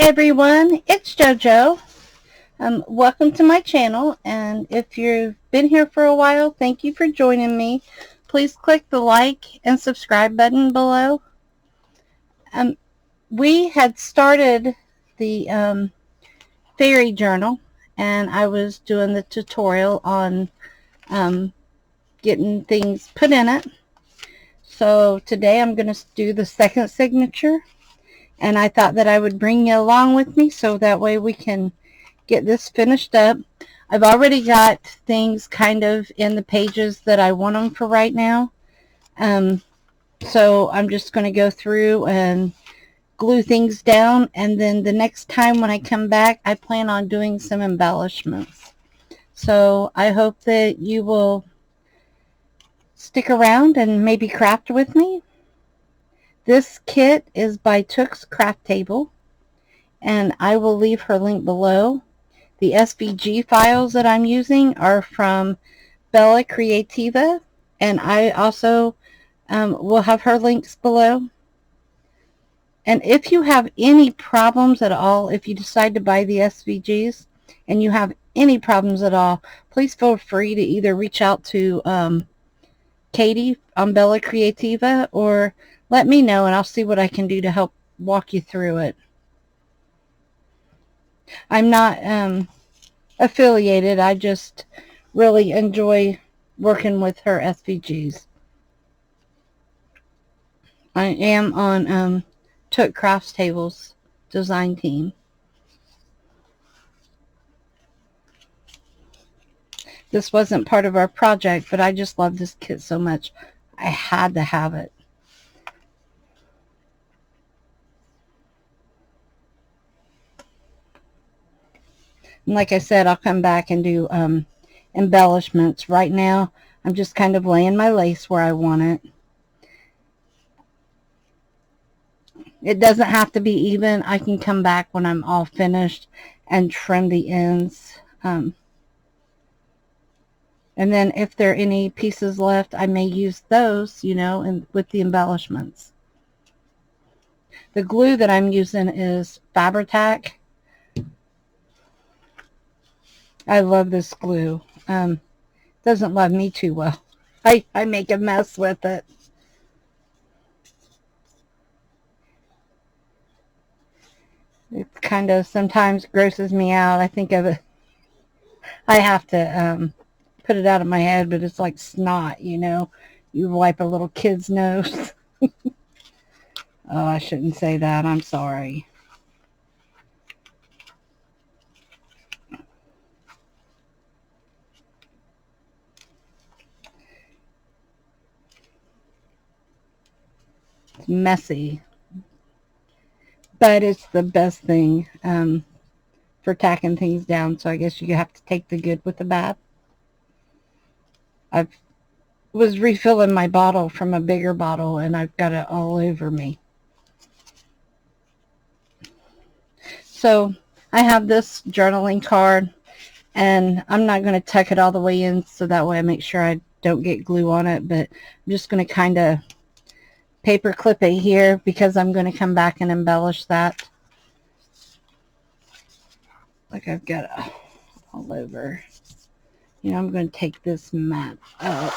everyone, it's JoJo. Welcome to my channel, and if you've been here for a while, thank you for joining me. Please click the like and subscribe button below. We had started the fairy journal, and I was doing the tutorial on getting things put in it. So today I'm going to do the second signature, and I thought that I would bring you along with me so that way we can get this finished up. I've already got things kind of in the pages that I want them for right now. So I'm just going to go through and glue things down, and then the next time when I come back, I plan on doing some embellishments. So I hope that you will stick around and maybe craft with me. This kit is by Took's Craft Table, and I will leave her link below. The SVG files that I'm using are from Creativa, and I also will have her links below. And if you have any problems at all, if you decide to buy the SVGs and you have any problems at all, please feel free to either reach out to Katie on Creativa, or let me know and I'll see what I can do to help walk you through it. I'm not affiliated. I just really enjoy working with her SVGs. I am on Took Crafts Table's design team. This wasn't part of our project, but I just love this kit so much. I had to have it. And like I said, I'll come back and do embellishments. Right now, I'm just kind of laying my lace where I want it. It doesn't have to be even. I can come back when I'm all finished and trim the ends. And then if there are any pieces left, I may use those, you know, and with the embellishments. The glue that I'm using is Fabri-Tac. I love this glue. Doesn't love me too well. I make a mess with it. It kind of sometimes grosses me out. I think of it. I have to put it out of my head, but it's like snot, you know. You wipe a little kid's nose. Oh, I shouldn't say that. I'm sorry. It's messy, but it's the best thing for tacking things down. So I guess you have to take the good with the bad. I was refilling my bottle from a bigger bottle, and I've got it all over me. So I have this journaling card, and I'm not going to tuck it all the way in, so that way I make sure I don't get glue on it, but I'm just going to kind of paper clip it here because I'm going to come back and embellish that. Like I've got it all over. You know, I'm going to take this mat up.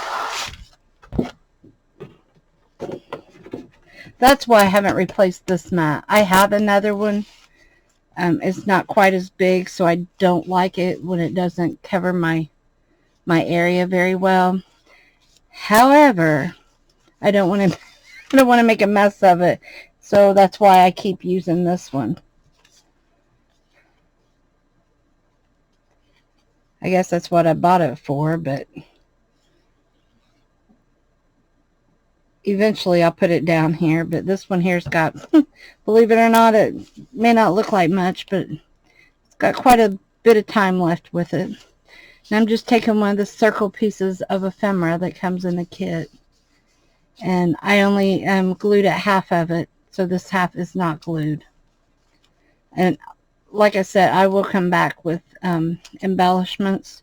That's why I haven't replaced this mat. I have another one. It's not quite as big, so I don't like it when it doesn't cover my area very well. However, I don't want to make a mess of it, so that's why I keep using this one. I guess that's what I bought it for, but eventually I'll put it down here. But this one here's got, believe it or not, it may not look like much, but it's got quite a bit of time left with it. And I'm just taking one of the circle pieces of ephemera that comes in the kit, and I only glued at half of it, so this half is not glued. And like I said, I will come back with embellishments.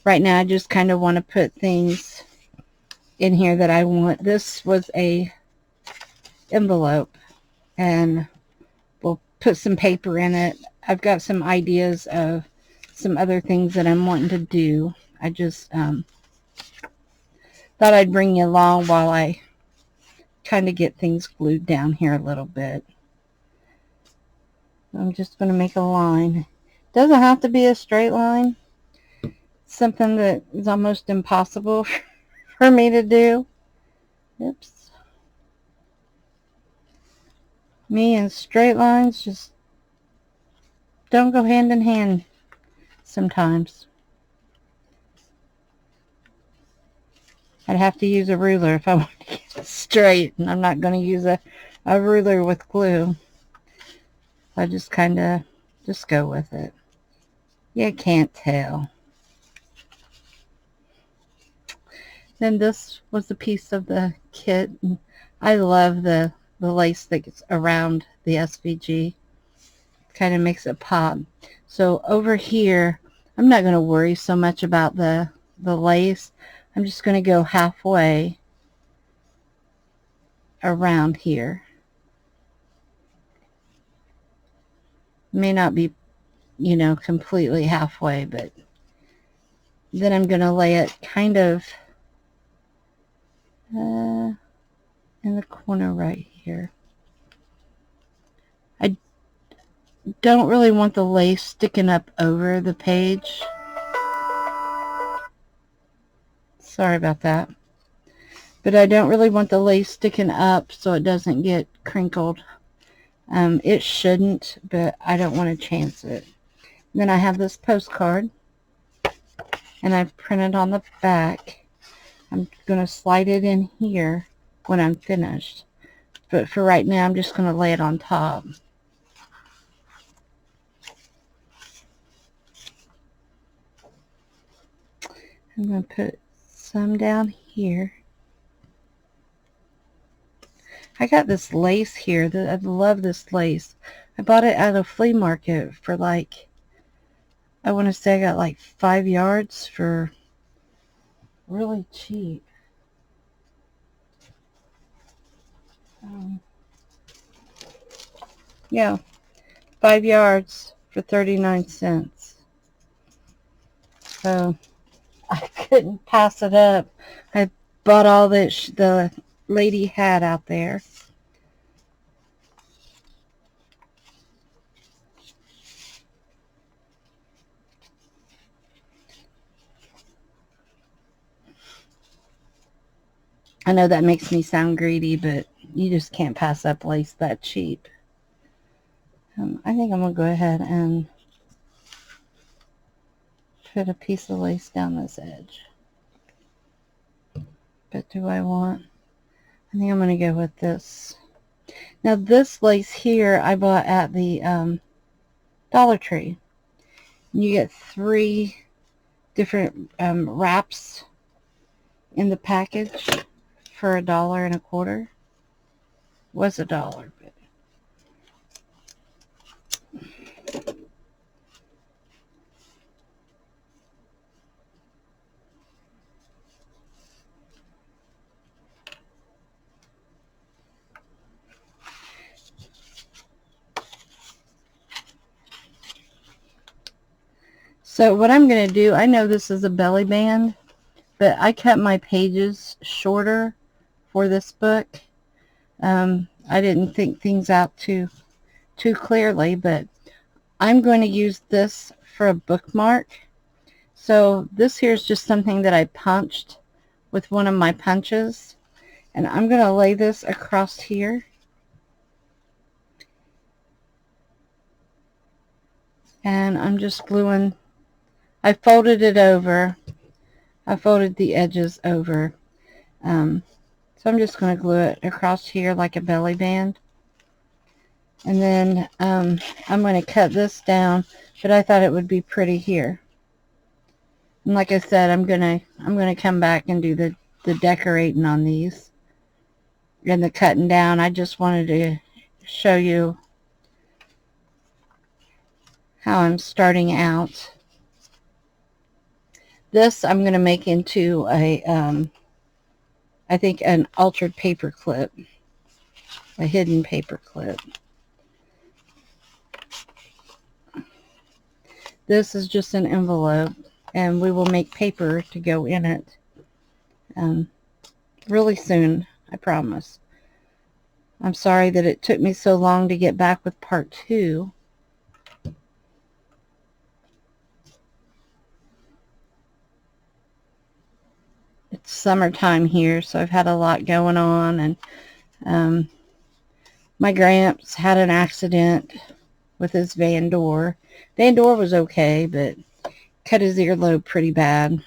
Right now I just kind of want to put things in here that I want. This was a envelope, and we'll put some paper in it. I've got some ideas of some other things that I'm wanting to do. I just thought I'd bring you along while I kind of get things glued down here a little bit. I'm just going to make a line. Doesn't have to be a straight line. Something that is almost impossible for me to do. Oops. Me and straight lines just don't go hand in hand sometimes. I'd have to use a ruler if I want to get it straight, and I'm not going to use a ruler with glue. I just kind of just go with it. You can't tell. Then this was a piece of the kit, and I love the lace that gets around the SVG. Kind of makes it pop. So over here, I'm not going to worry so much about the lace. I'm just going to go halfway around here. May not be, you know, completely halfway, but then I'm going to lay it kind of in the corner right here. I don't really want the lace sticking up over the page. Sorry about that. But I don't really want the lace sticking up so it doesn't get crinkled. It shouldn't, but I don't want to chance it. Then I have this postcard, and I've printed on the back. I'm going to slide it in here when I'm finished. But for right now, I'm just going to lay it on top. I'm going to put some down here. I got this lace here. I love this lace. I bought it at a flea market for like, I want to say I got like 5 yards for really cheap. Yeah, 5 yards for 39 cents. So I couldn't pass it up. I bought all that the lady had out there. I know that makes me sound greedy, but you just can't pass up lace that cheap. I think I'm going to go ahead and put a piece of lace down this edge. But do I want... I think I'm going to go with this. Now this lace here I bought at the Dollar Tree. You get 3 different wraps in the package for $1.25. Was $1, but so what I'm going to do, I know this is a belly band, but I cut my pages shorter for this book. I didn't think things out too clearly, but I'm going to use this for a bookmark. So this here is just something that I punched with one of my punches, and I'm going to lay this across here. And I'm just gluing. I folded it over. I folded the edges over. So I'm just going to glue it across here like a belly band. And then I'm going to cut this down, but I thought it would be pretty here. And like I said, I'm going to come back and do the decorating on these and the cutting down. I just wanted to show you how I'm starting out. This I'm going to make into a I think an altered paper clip, a hidden paper clip. This is just an envelope, and we will make paper to go in it really soon, I promise. I'm sorry that it took me so long to get back with part 2. It's summertime here, so I've had a lot going on, and my Gramps had an accident with his van door. Van door was okay, but cut his earlobe pretty bad.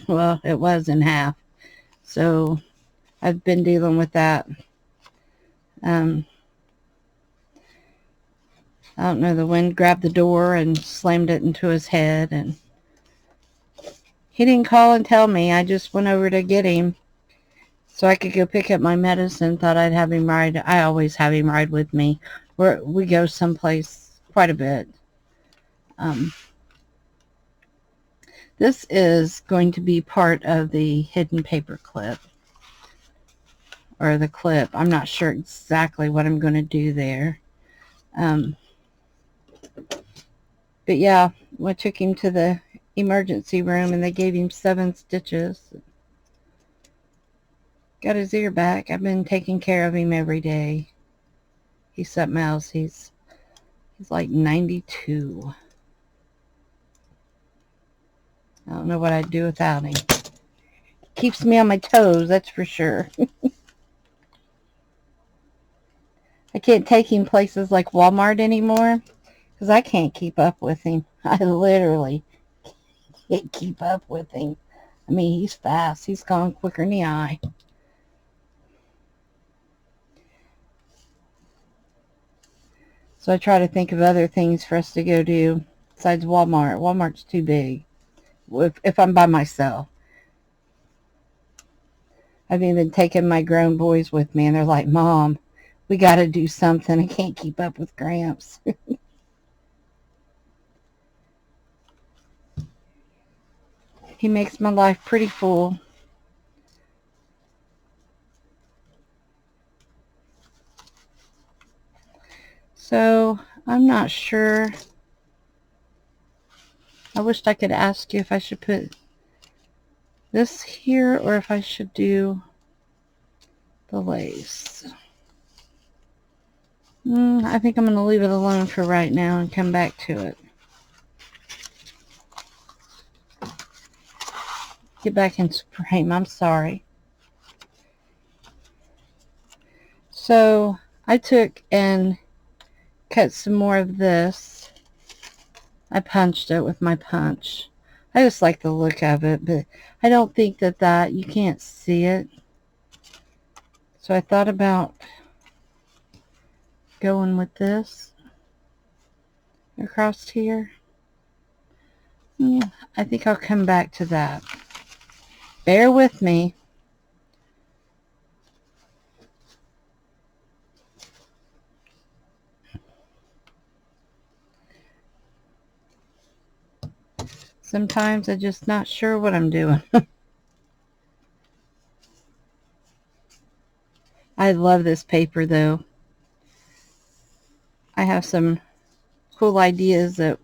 Well, it was in half. So I've been dealing with that. I don't know, the wind grabbed the door and slammed it into his head, and he didn't call and tell me. I just went over to get him so I could go pick up my medicine. Thought I'd have him ride. I always have him ride with me. We go someplace quite a bit. This is going to be part of the hidden paper clip, or the clip. I'm not sure exactly what I'm going to do there. But yeah, I took him to the emergency room, and they gave him 7 stitches. Got his ear back. I've been taking care of him every day. He's something else. He's like 92. I don't know what I'd do without him. Keeps me on my toes, that's for sure. I can't take him places like Walmart anymore because I can't keep up with him. I literally can't keep up with him. I mean, he's fast. He's gone quicker than the eye. So I try to think of other things for us to go do besides Walmart. Walmart's too big if I'm by myself. I've even taken my grown boys with me, and they're like, Mom, we got to do something. I can't keep up with Gramps. He makes my life pretty full. So I'm not sure. I wished I could ask you if I should put this here or if I should do the lace. I think I'm going to leave it alone for right now and come back to it. Get back in frame. I'm sorry. So I took and cut some more of this. I punched it with my punch. I just like the look of it, but I don't think that you can't see it. So I thought about going with this across here. I think I'll come back to that. Bear with me. Sometimes I'm just not sure what I'm doing. I love this paper though. I have some cool ideas that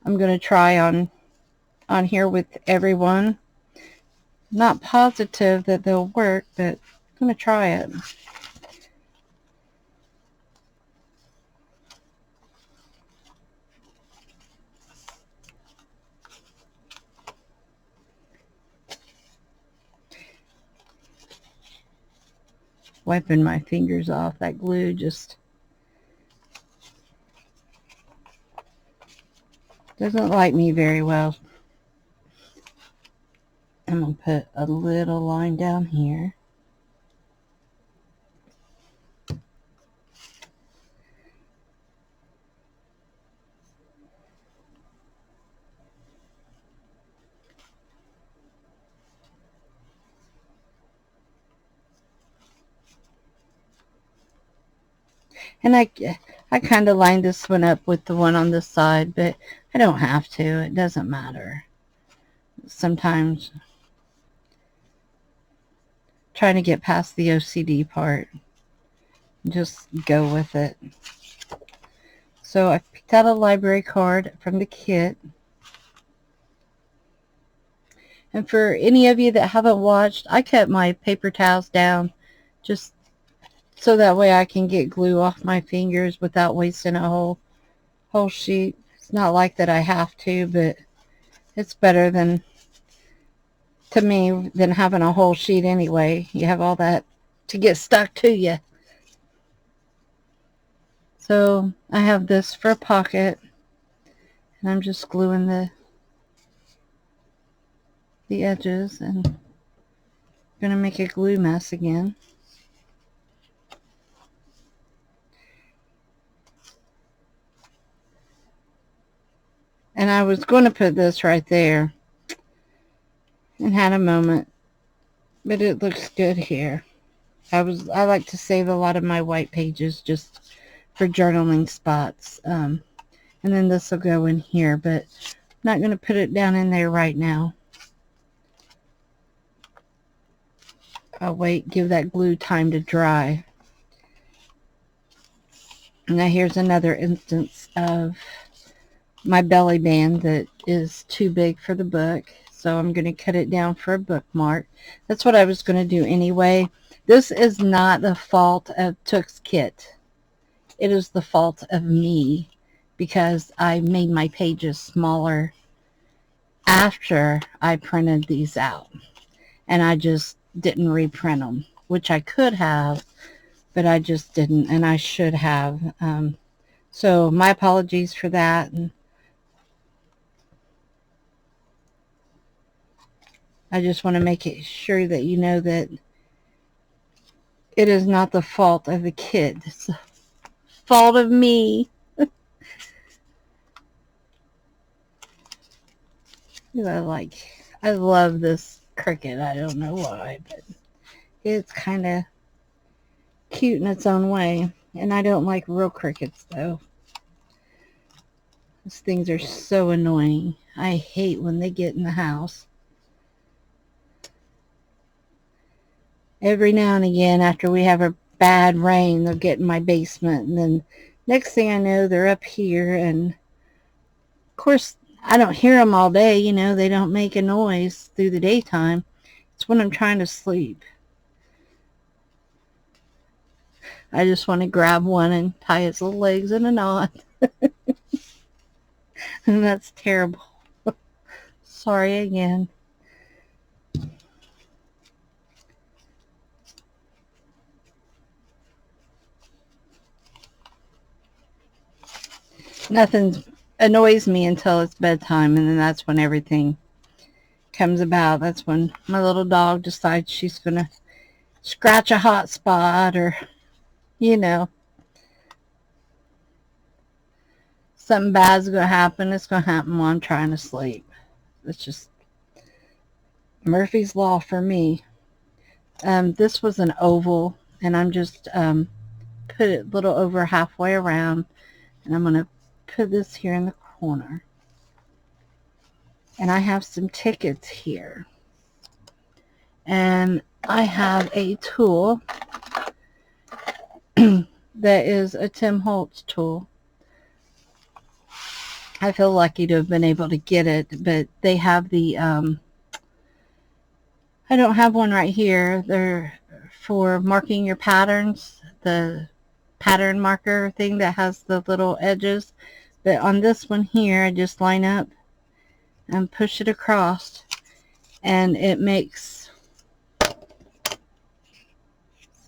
I'm going to try on here with everyone. Not positive that they'll work, but I'm going to try it. Wiping my fingers off. That glue just doesn't like me very well. I'm going to put a little line down here. And I kind of lined this one up with the one on this side, but I don't have to. It doesn't matter. Sometimes trying to get past the OCD part. Just go with it. So I picked out a library card from the kit. And for any of you that haven't watched, I cut my paper towels down just so that way I can get glue off my fingers without wasting a whole sheet. It's not like that I have to, but it's better than, to me, than having a whole sheet anyway. You have all that to get stuck to you. So I have this for a pocket, and I'm just gluing the edges, and I'm going to make a glue mess again. And I was going to put this right there and had a moment, but it looks good here. I like to save a lot of my white pages just for journaling spots. And then this will go in here, but I'm not going to put it down in there right now. I'll wait, give that glue time to dry. Now here's another instance of my belly band that is too big for the book. So I'm going to cut it down for a bookmark. That's what I was going to do anyway. This is not the fault of Took's kit. It is the fault of me because I made my pages smaller after I printed these out. And I just didn't reprint them, which I could have, but I just didn't, and I should have. So my apologies for that. And I just want to make it sure that you know that it is not the fault of the kid. It's the fault of me. I love this cricket. I don't know why, but it's kind of cute in its own way. And I don't like real crickets, though. These things are so annoying. I hate when they get in the house. Every now and again, after we have a bad rain, they'll get in my basement. And then next thing I know, they're up here. And, of course, I don't hear them all day. You know, they don't make a noise through the daytime. It's when I'm trying to sleep. I just want to grab one and tie its little legs in a knot. And that's terrible. Sorry again. Nothing annoys me until it's bedtime, and then that's when everything comes about. That's when my little dog decides she's going to scratch a hot spot, or, you know, something bad's going to happen. It's going to happen while I'm trying to sleep. It's just Murphy's Law for me. This was an oval, and I'm just put it a little over halfway around, and I'm going to put this here in the corner. And I have some tickets here. And I have a tool that is a Tim Holtz tool. I feel lucky to have been able to get it, but they have the, I don't have one right here. They're for marking your patterns, the pattern marker thing that has the little edges. But on this one here, I just line up and push it across, and it makes,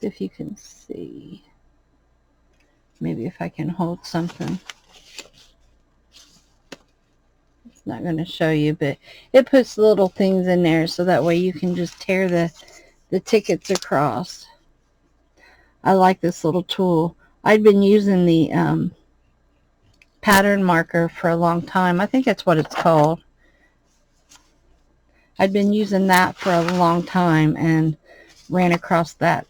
if you can see, maybe if I can hold something. It's not going to show you, but it puts little things in there so that way you can just tear the tickets across. I like this little tool. I'd been using the pattern marker for a long time. I think that's what it's called. I'd been using that for a long time and ran across that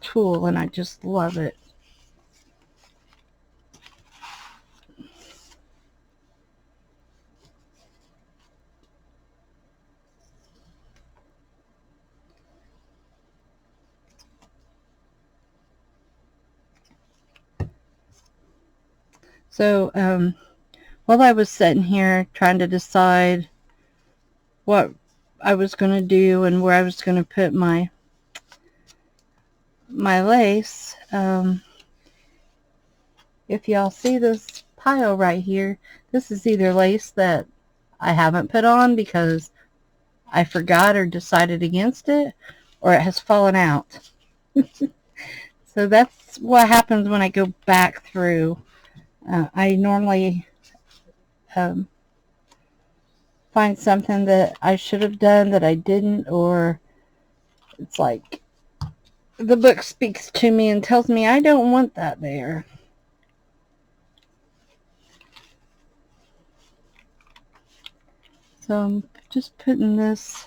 tool, and I just love it. So while I was sitting here trying to decide what I was going to do and where I was going to put my lace. If y'all see this pile right here, this is either lace that I haven't put on because I forgot or decided against it, or it has fallen out. So that's what happens when I go back through. I normally find something that I should have done that I didn't, or it's like the book speaks to me and tells me I don't want that there. So I'm just putting this.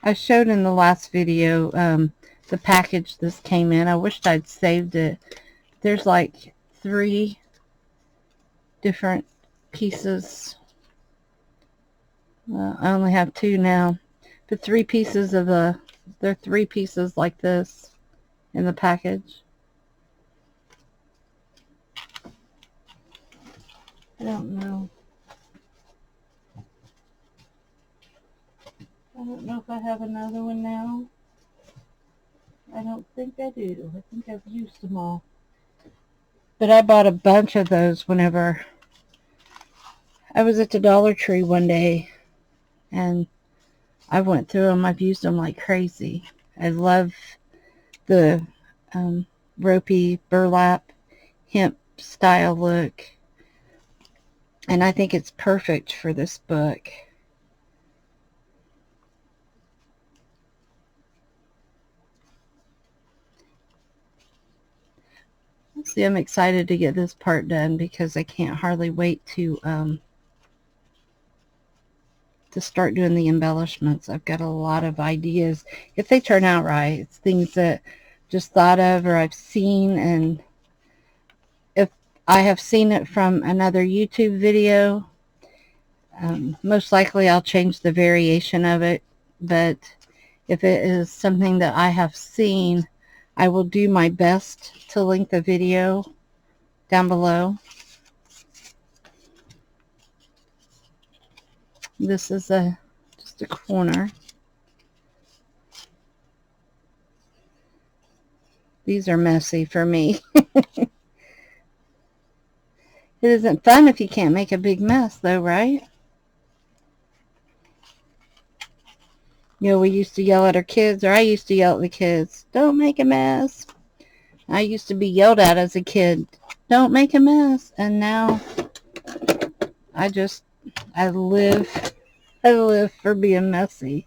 I showed in the last video the package this came in. I wished I'd saved it. There's like 3 different pieces. I only have 2 now, but 3 pieces of there are 3 pieces like this in the package. I don't know. I don't know if I have another one now. I don't think I do. I think I've used them all. But I bought a bunch of those whenever I was at the Dollar Tree one day, and I went through them. I've used them like crazy. I love the ropey burlap hemp style look, and I think it's perfect for this book. See, I'm excited to get this part done because I can't hardly wait to start doing the embellishments. I've got a lot of ideas. If they turn out right, it's things that just thought of or I've seen, and if I have seen it from another YouTube video, most likely I'll change the variation of it. But if it is something that I have seen, I will do my best to link the video down below. This is just a corner. These are messy for me. It isn't fun if you can't make a big mess though, right? You know, we used to yell at our kids, or I used to yell at the kids, don't make a mess. I used to be yelled at as a kid, don't make a mess. And now I live for being messy.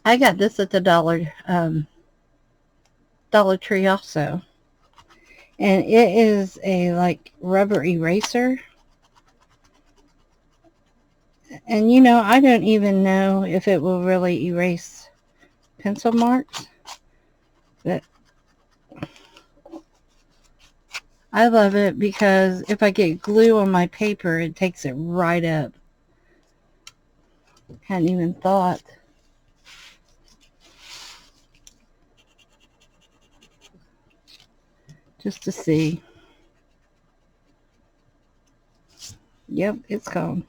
I got this at the Dollar Tree also. And it is a like rubber eraser. And you know, I don't even know if it will really erase pencil marks. But I love it because if I get glue on my paper, it takes it right up. Hadn't even thought. Just to see. Yep, it's gone.